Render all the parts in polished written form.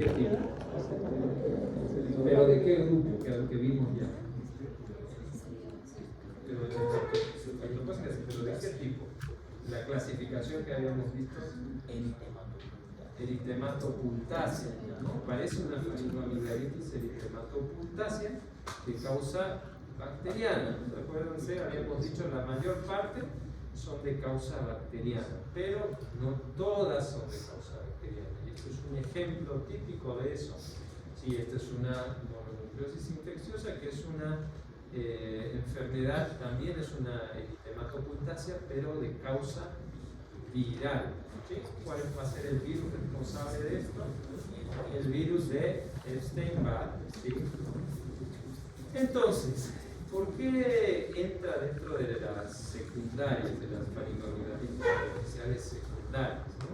qué tipo? ¿Pero de qué grupo? Que es lo que vimos ya. Pero de qué tipo? La clasificación que habíamos visto, eritematopuntácea, ¿no? Parece una faringoamigdalitis eritematopuntácea que causa bacteriana. Acuérdense, habíamos dicho la mayor parte son de causa bacteriana, pero no todas son de causa bacteriana. Y esto es un ejemplo típico de eso. Sí, esta es una mononucleosis infecciosa, que es una enfermedad, también es una eritematopuntácea, pero de causa viral. ¿Sí? ¿Cuál va a ser el virus responsable de esto? El virus de Epstein-Barr. ¿Sí? Entonces, ¿por qué entra dentro de las secundarias, de las faringoamigdalitis superficiales secundarias? ¿No?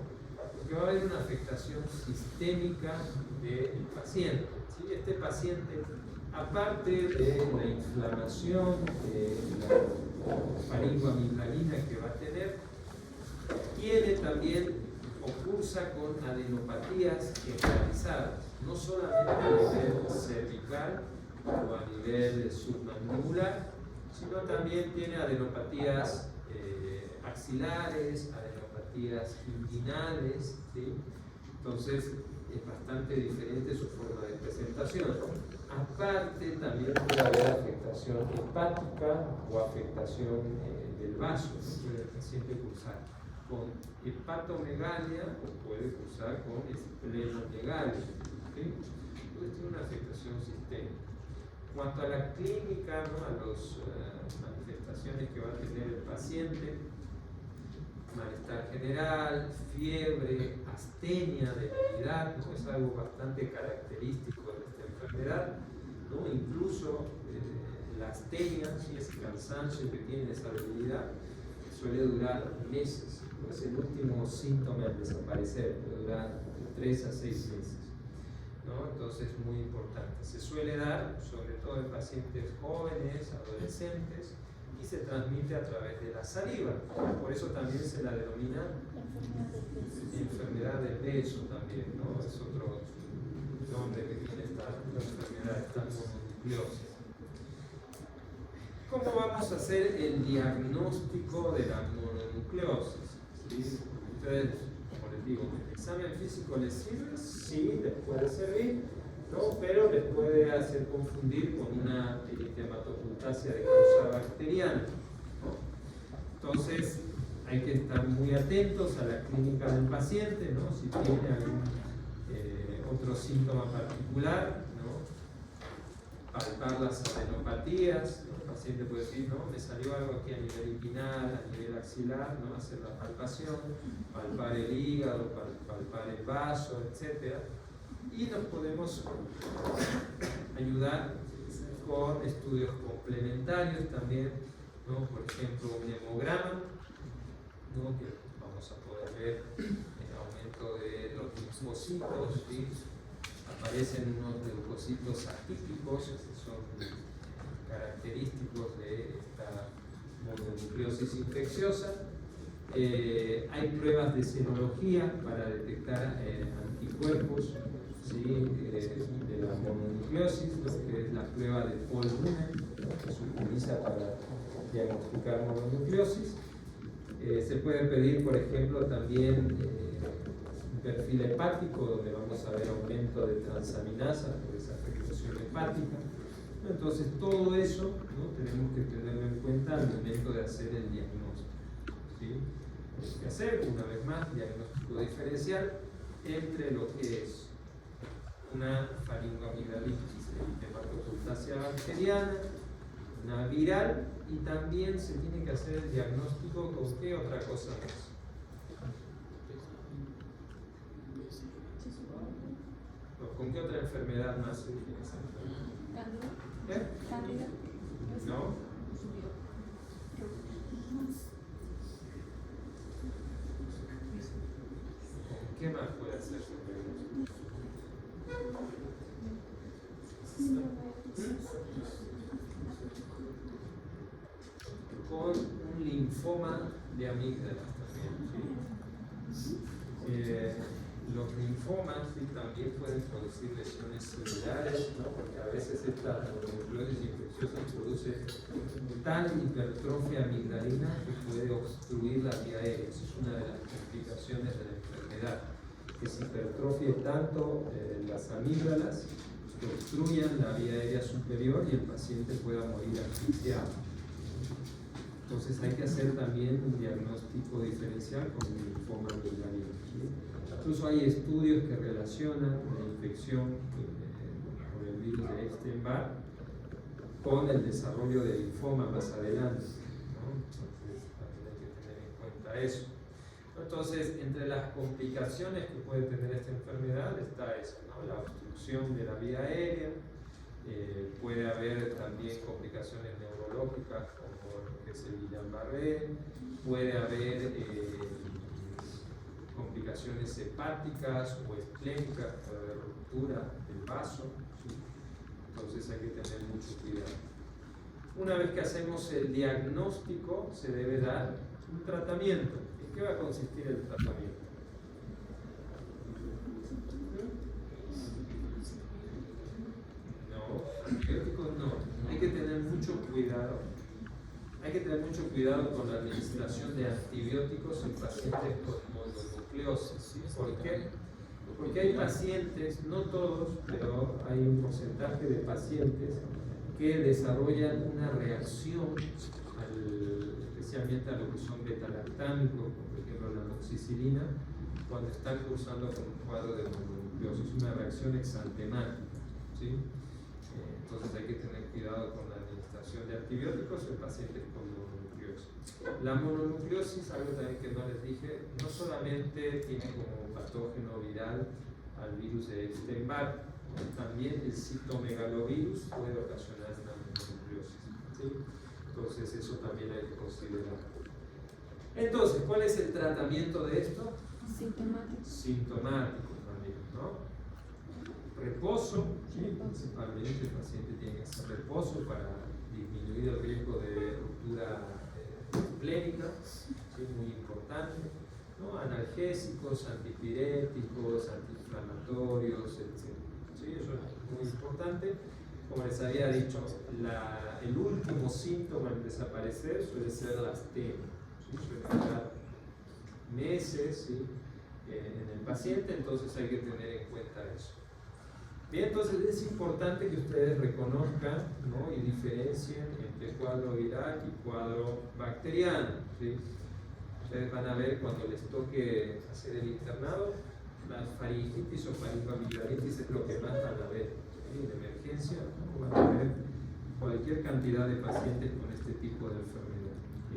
Porque va a haber una afectación sistémica del paciente. ¿Sí? Este paciente, aparte de la inflamación de la faringoamigdalina que va a tener, tiene también o cursa con adenopatías generalizadas, no solamente a nivel cervical o a nivel submandibular, sino también tiene adenopatías axilares, adenopatías inguinales, ¿sí? Entonces es bastante diferente su forma de presentación. Aparte también puede haber afectación hepática o afectación del vaso, ¿no? Puede el paciente cursar con hepatomegalia o puede cursar con esplenomegalia, ¿sí? Entonces tiene una afectación sistémica. Cuanto a la clínica, ¿no? A las manifestaciones que va a tener el paciente, malestar general, fiebre, astenia, debilidad, ¿no? Es algo bastante característico de esta enfermedad, ¿no? Incluso la astenia, ¿sí? Ese cansancio que tiene, esa debilidad, suele durar meses, ¿no? Es el último síntoma al desaparecer, puede durar de 3 a 6 meses, ¿no? Entonces es muy importante. Se suele dar sobre todo en pacientes jóvenes, adolescentes, y se transmite a través de la saliva. Por eso también se la denomina enfermedad del beso también, ¿no? Es otro nombre que tiene esta enfermedad, esta mononucleosis. ¿Cómo vamos a hacer el diagnóstico de la mononucleosis? ¿Sí? Ustedes, como les digo, ¿el examen físico les sirve? Sí, les puede servir, ¿no? Pero les puede hacer confundir con una eritematopuntácea de causa bacteriana, ¿no? Entonces hay que estar muy atentos a la clínica del paciente, ¿no? Si tiene algún otro síntoma particular, ¿no? Palpar las adenopatías, ¿no? El paciente puede decir, ¿no? Me salió algo aquí a nivel inguinal, a nivel axilar, ¿no? Hacer la palpación, palpar el hígado, palpar el vaso, etc. Y nos podemos ayudar con estudios complementarios también, ¿no? Por ejemplo, un hemograma, ¿no? Que vamos a poder ver el aumento de los linfocitos, ¿sí? Aparecen unos leucocitos atípicos que son característicos de esta mononucleosis infecciosa. Hay pruebas de serología para detectar anticuerpos, ¿sí? De la mononucleosis, lo que es la prueba de Paul-Bunner, que se utiliza para diagnosticar mononucleosis. Se puede pedir, por ejemplo, también un perfil hepático, donde vamos a ver aumento de transaminasa por esa afectación hepática. Entonces, todo eso, ¿no? Tenemos que tenerlo en cuenta al momento de hacer el diagnóstico, ¿sí? Hay que hacer, una vez más, diagnóstico diferencial entre lo que es una faringoamigdalitis eritematopuntácea bacteriana, una viral, y también se tiene que hacer el diagnóstico con qué otra cosa más. ¿Con qué otra enfermedad más se tiene que hacer? ¿Qué? ¿No? ¿Con qué más puede hacerse el diagnóstico? Con un linfoma de amígdalas también, ¿sí? Los linfomas linfomas sí, también pueden producir lesiones celulares, ¿no? Porque a veces esta mononucleosis infecciosa produce tal hipertrofia amigdalina que puede obstruir la vía aérea. Esa es una de las complicaciones de la enfermedad, que se hipertrofie tanto las amígdalas que obstruyan la vía aérea superior y el paciente pueda morir asfixiado. Entonces hay que hacer también un diagnóstico diferencial con el linfoma amigdalino. ¿Sí? Incluso hay estudios que relacionan la infección con el virus de Epstein-Barr con el desarrollo del linfoma más adelante, ¿no? Entonces también hay que tener en cuenta eso. Entonces, entre las complicaciones que puede tener esta enfermedad está eso, ¿no? La obstrucción de la vía aérea, puede haber también complicaciones neurológicas como lo que es el Guillain-Barré, puede haber complicaciones hepáticas o esplénicas, puede haber ruptura del vaso, ¿sí? Entonces hay que tener mucho cuidado. Una vez que hacemos el diagnóstico, se debe dar un tratamiento. ¿En qué va a consistir el tratamiento? Antibióticos no, hay que tener mucho cuidado. Hay que tener mucho cuidado con la administración de antibióticos en pacientes con mononucleosis. ¿Por qué? Porque hay pacientes, no todos, pero hay un porcentaje de pacientes que desarrollan una reacción especialmente a lo que son beta-lactámicos, por ejemplo la amoxicilina, cuando están cursando con un cuadro de mononucleosis, una reacción exantemática, ¿sí? Entonces hay que tener cuidado con la administración de antibióticos en pacientes con mononucleosis. La mononucleosis, algo también que no les dije, no solamente tiene como patógeno viral al virus de Epstein-Barr, también el citomegalovirus puede ocasionar una mononucleosis, ¿sí? Entonces eso también hay que considerar. Entonces, ¿cuál es el tratamiento de esto? Sintomático. Sintomático también, ¿no? Reposo, ¿sí? Principalmente el paciente tiene que hacer reposo para disminuir el riesgo de ruptura esplénica, ¿sí? Muy importante, ¿no? Analgésicos, antipiréticos, antiinflamatorios, etc. ¿Sí? Eso es muy importante. Como les había dicho, el último síntoma en desaparecer suele ser la astenia, ¿sí? Suele durar meses, ¿sí? En el paciente, entonces hay que tener en cuenta eso. Bien, entonces es importante que ustedes reconozcan, ¿no? Y diferencien entre cuadro viral y cuadro bacteriano, ¿sí? Ustedes van a ver cuando les toque hacer el internado, la faringitis o faringoamigdalitis es lo que más van a ver, ¿sí? En emergencia, ¿no? Van a ver cualquier cantidad de pacientes con este tipo de enfermedad, ¿sí?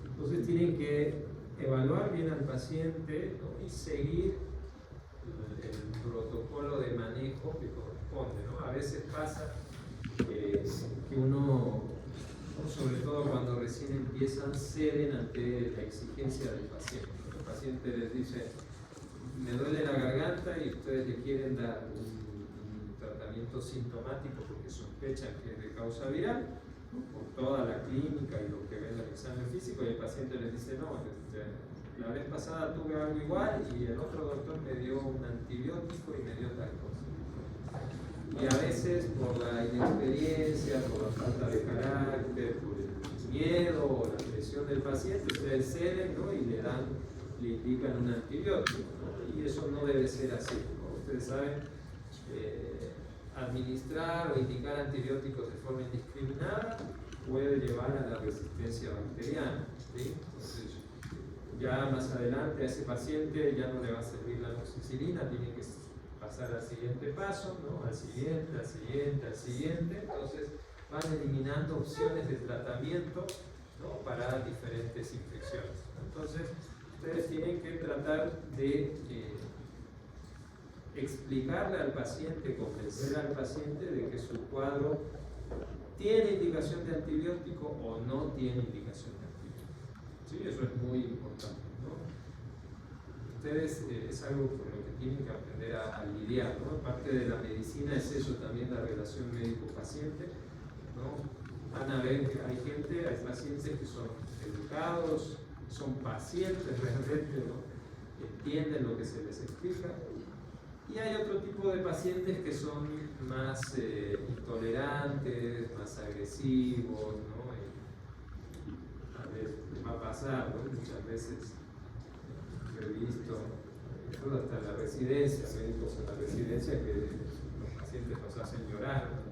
Entonces tienen que evaluar bien al paciente, ¿no? Y seguir el protocolo de manejo que corresponde, ¿no? A veces pasa que uno, sobre todo cuando recién empiezan, ceden ante la exigencia del paciente. El paciente les dice, me duele la garganta y ustedes le quieren dar un tratamiento sintomático porque sospechan que es de causa viral, ¿no? Por toda la clínica y lo que ven en el examen físico, y el paciente les dice, no, la vez pasada tuve algo igual y el otro doctor me dio un antibiótico y me dio tal cosa. Y a veces por la inexperiencia, por la falta de carácter, por el miedo o la presión del paciente, ustedes ceden, ¿no? Y le indican un antibiótico, ¿no? Y eso no debe ser así, ¿no? Ustedes saben, administrar o indicar antibióticos de forma indiscriminada puede llevar a la resistencia bacteriana, ¿sí? Entonces, ya más adelante a ese paciente ya no le va a servir la amoxicilina, tiene que pasar al siguiente paso, ¿no? Al siguiente, al siguiente, al siguiente. Entonces van eliminando opciones de tratamiento, ¿no? Para diferentes infecciones. Entonces ustedes tienen que tratar de explicarle al paciente, convencer al paciente de que su cuadro tiene indicación de antibiótico o no tiene indicación de antibiótico. ¿Sí? Eso es muy importante, ¿no? Ustedes es algo con lo que tienen que aprender a lidiar, ¿no? Parte de la medicina es eso también, la relación médico-paciente, ¿no? Van a ver que hay pacientes que son educados, son pacientes realmente, ¿no? Entienden lo que se les explica, Y hay otro tipo de pacientes que son más intolerantes, más agresivos, ¿no? Y a veces va a pasar, ¿no? Muchas veces he visto, incluso hasta en la residencia, médicos en la residencia, que los pacientes nos hacen llorar, ¿no?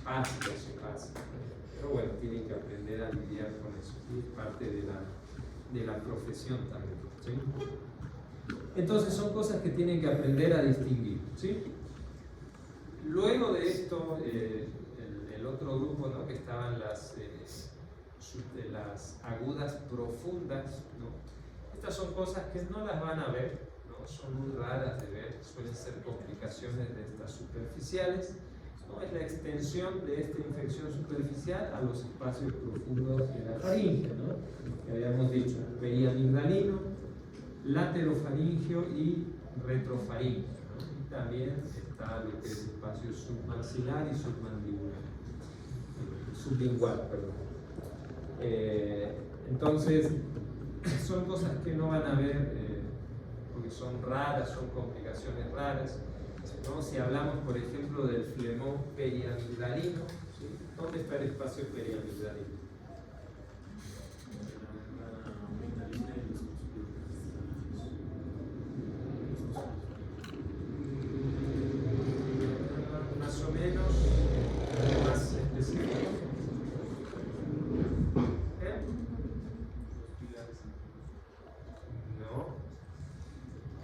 Pasa. Pero bueno, tienen que aprender a lidiar con eso, y es parte de la profesión también, ¿sí? Entonces son cosas que tienen que aprender a distinguir, ¿sí? Luego de esto, el otro grupo, ¿no? Que estaban las agudas profundas, ¿no? Estas son cosas que no las van a ver, ¿no? Son muy raras de ver, suelen ser complicaciones de estas superficiales, ¿no? Es la extensión de esta infección superficial a los espacios profundos de la faringe, ¿no? Que habíamos dicho, periamigdalino, laterofaringio y retrofaringio, ¿no? Y también está lo que es espacio submaxilar y submandibular, sublingual, perdón. Entonces, son cosas que no van a ver porque son raras, son complicaciones raras, ¿no? Si hablamos, por ejemplo, del flemón periamigdalino, ¿sí? ¿Dónde está el espacio periamigdalino? Más o menos, más específico.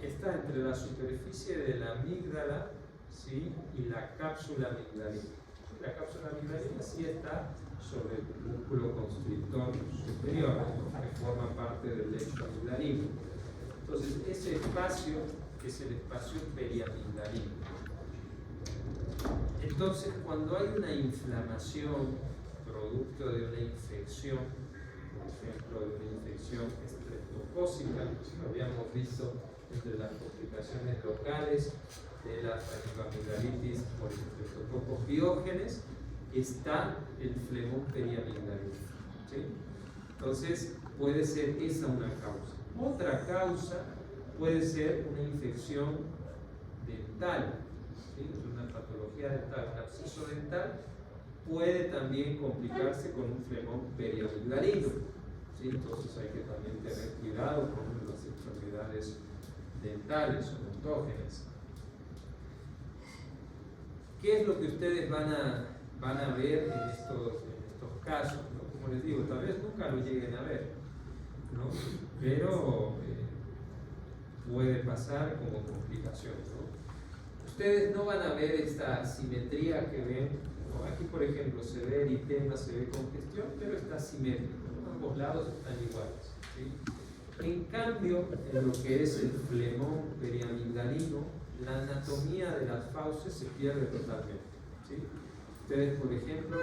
Está entre la superficie de la amígdala, ¿sí? Y la cápsula amigdalina. La cápsula amigdalina sí está sobre el músculo constrictor superior, ¿no? Que forma parte del lecho amigdalino. Entonces, ese espacio es el espacio periamigdalino. Entonces, cuando hay una inflamación producto de una infección, por ejemplo, de una infección estreptocócica, lo habíamos visto entre las complicaciones locales de la faringoamigdalitis por estreptococos biógenes, está el flemón periamigdalino, ¿sí? Entonces, puede ser esa una causa. Otra causa puede ser una infección dental, ¿sí? Una patología dental, un absceso dental puede también complicarse con un flemón periamigdalino, ¿sí? Entonces hay que también tener cuidado con las enfermedades dentales o odontógenas. ¿Qué es lo que ustedes van a ver en estos casos, ¿no? Como les digo, tal vez nunca lo lleguen a ver, ¿no? Pero puede pasar como complicación, ¿no? Ustedes no van a ver esta asimetría que ven, ¿no? Aquí por ejemplo se ve eritema, se ve congestión, pero está simétrico, ¿no? Ambos lados están iguales, ¿sí? En cambio, en lo que es el flemón periamigdalino, la anatomía de las fauces se pierde totalmente, ¿sí? Ustedes, por ejemplo,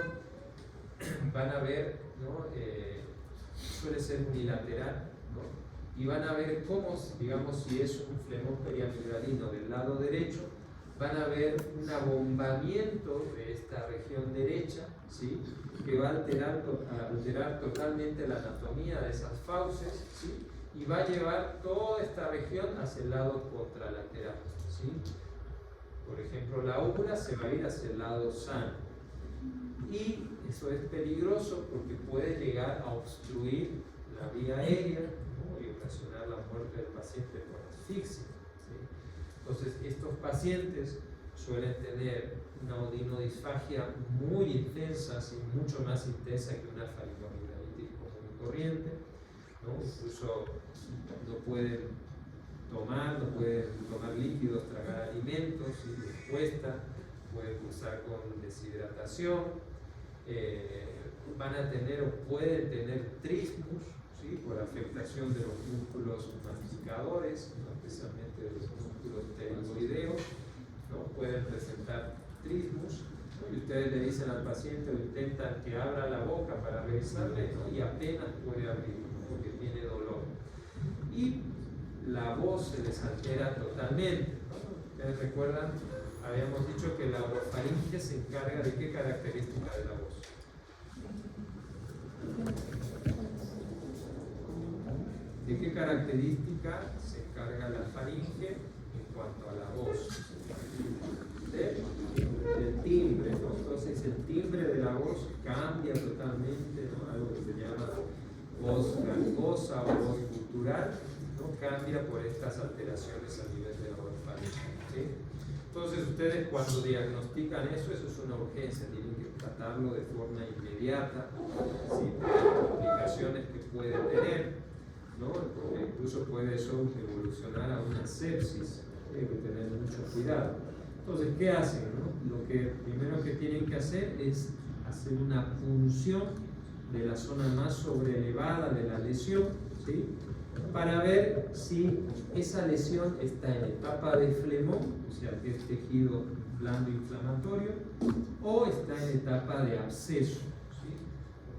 van a ver, ¿no? Suele ser unilateral, ¿no? Y van a ver cómo, digamos, si es un flemón periamigdalino del lado derecho, van a ver un abombamiento de esta región derecha, ¿sí? Que va a alterar totalmente la anatomía de esas fauces, ¿sí? Y va a llevar toda esta región hacia el lado contralateral, ¿sí? Por ejemplo, la úvula se va a ir hacia el lado sano. Y eso es peligroso porque puede llegar a obstruir la vía aérea, ¿no? Y ocasionar la muerte del paciente por asfixia, ¿sí? Entonces, estos pacientes suelen tener una odinodisfagia muy intensa, ¿sí? Mucho más intensa que una faringoamigdalitis común y corriente, ¿no? Incluso no pueden tomar líquidos, tragar alimentos, ¿sí? Les cuesta, pueden cursar con deshidratación, van a tener o pueden tener trismus, ¿sí? Por afectación de los músculos magnificadores, ¿no? Especialmente de los músculos pterygoideos, ¿no? Pueden presentar trismus, ¿no? Y ustedes le dicen al paciente o intentan que abra la boca para revisarle, ¿no? Y apenas puede abrir, ¿no? Porque tiene dolor. Y la voz se les altera totalmente, ¿no? Ustedes recuerdan, habíamos dicho que la orofaringe se encarga de qué característica de la voz. ¿De qué característica se encarga la faringe en cuanto a voz cambia totalmente, ¿no? Algo que se llama voz gangosa o voz gutural, ¿no? Cambia por estas alteraciones a nivel de la orfandad, ¿sí? Entonces ustedes cuando diagnostican eso es una urgencia, tienen que tratarlo de forma inmediata, ¿sí? Por las complicaciones que puede tener, ¿no? Porque incluso puede eso evolucionar a una sepsis, hay que tener mucho cuidado. Entonces, ¿qué hacen, no? Lo que primero que tienen que hacer es hacer una punción de la zona más sobreelevada de la lesión, ¿sí? Para ver si esa lesión está en etapa de flemón, o sea, que es tejido blando inflamatorio, o está en etapa de absceso, ¿sí?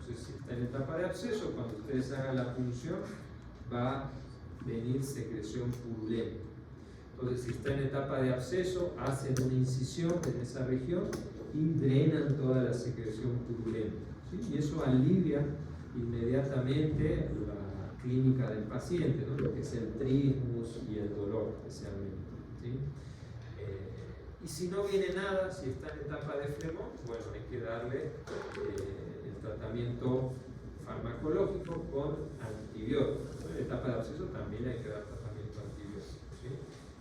Entonces, si está en etapa de absceso, cuando ustedes hagan la punción, va a venir secreción purulenta. Entonces, si está en etapa de absceso, hacen una incisión en esa región y drenan toda la secreción purulenta, ¿sí? Y eso alivia inmediatamente la clínica del paciente, ¿no? Lo que es el trismus y el dolor especialmente, ¿sí? Y si no viene nada, si está en etapa de flemón, bueno, hay que darle el tratamiento farmacológico con antibióticos, ¿no? En etapa de absceso también hay que dar tratamiento antibiótico, ¿sí?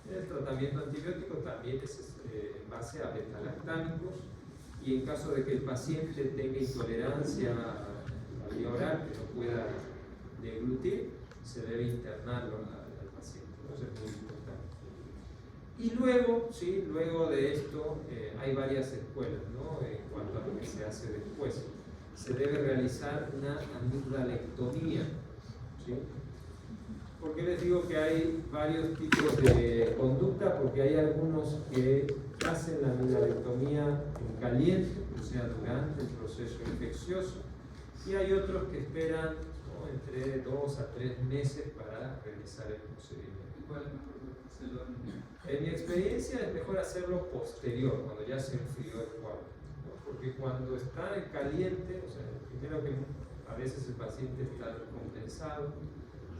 El tratamiento antibiótico también es en base a betalactámicos, y en caso de que el paciente tenga intolerancia a la vía oral, que no pueda deglutir, se debe internarlo al paciente, ¿no? Eso es muy importante. Y luego, ¿sí? Luego de esto hay varias escuelas, ¿no? En cuanto a lo que se hace después. Se debe realizar una amigdalectomía, ¿sí? ¿Por qué les digo que hay varios tipos de conducta? Porque hay algunos que hacen la amigdalectomía en caliente, o sea, durante el proceso infeccioso, y hay otros que esperan, ¿no? Entre 2 a 3 meses para realizar el procedimiento. ¿Cuál es mejor hacerlo? En mi experiencia es mejor hacerlo posterior, cuando ya se enfrió el cuadro, ¿no? Porque cuando está en caliente, o sea, primero que a veces el paciente está descompensado,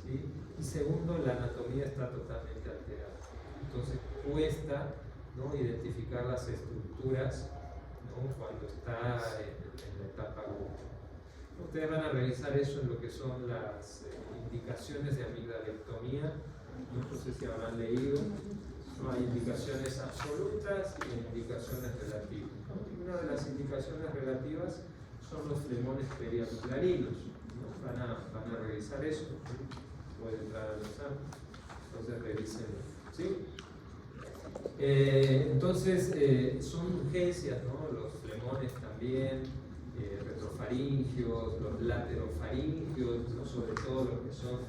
¿sí? Y segundo, la anatomía está totalmente alterada. Entonces cuesta, ¿no? Identificar las estructuras, ¿no? Cuando está en la etapa aguda. Ustedes van a revisar eso en lo que son las indicaciones de amigdalectomía. No sé si habrán leído. No hay indicaciones absolutas y indicaciones relativas, ¿no? Y una de las indicaciones relativas son los flemones periamigdalinos, ¿no? Van a revisar eso, ¿sí? Puede entrar al examen, entonces revisen, ¿sí? Entonces son urgencias, ¿no? Los flemones también, retrofaringios, los laterofaringios, ¿no? Sobre todo los que son,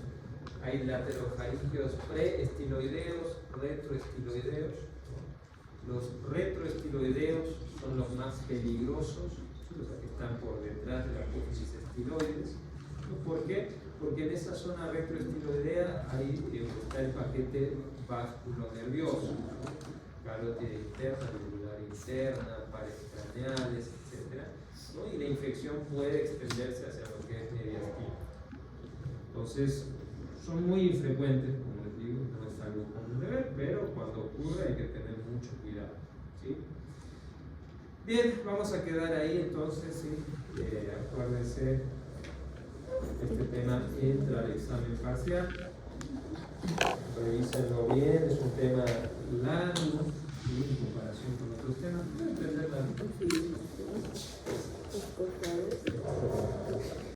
hay laterofaringios preestiloideos, retroestiloideos, ¿no? Los retroestiloideos son los más peligrosos, ¿sí? Los que están por detrás de la apófisis estiloides. ¿Por qué? Porque en esa zona retroestiloidea ahí está el paquete vasculonervioso, ¿no? Carótida interna, yugular interna, pares craneales, etc., ¿no? Y la infección puede extenderse hacia lo que es mediastina. Entonces, son muy infrecuentes, como les digo, no es algo común de ver, pero cuando ocurre hay que tener mucho cuidado, ¿sí? Bien, vamos a quedar ahí entonces, ¿sí? Acuérdense, este tema entra al examen parcial, revísenlo bien, es un tema largo, ¿sí? En comparación con otros temas, pueden entenderla.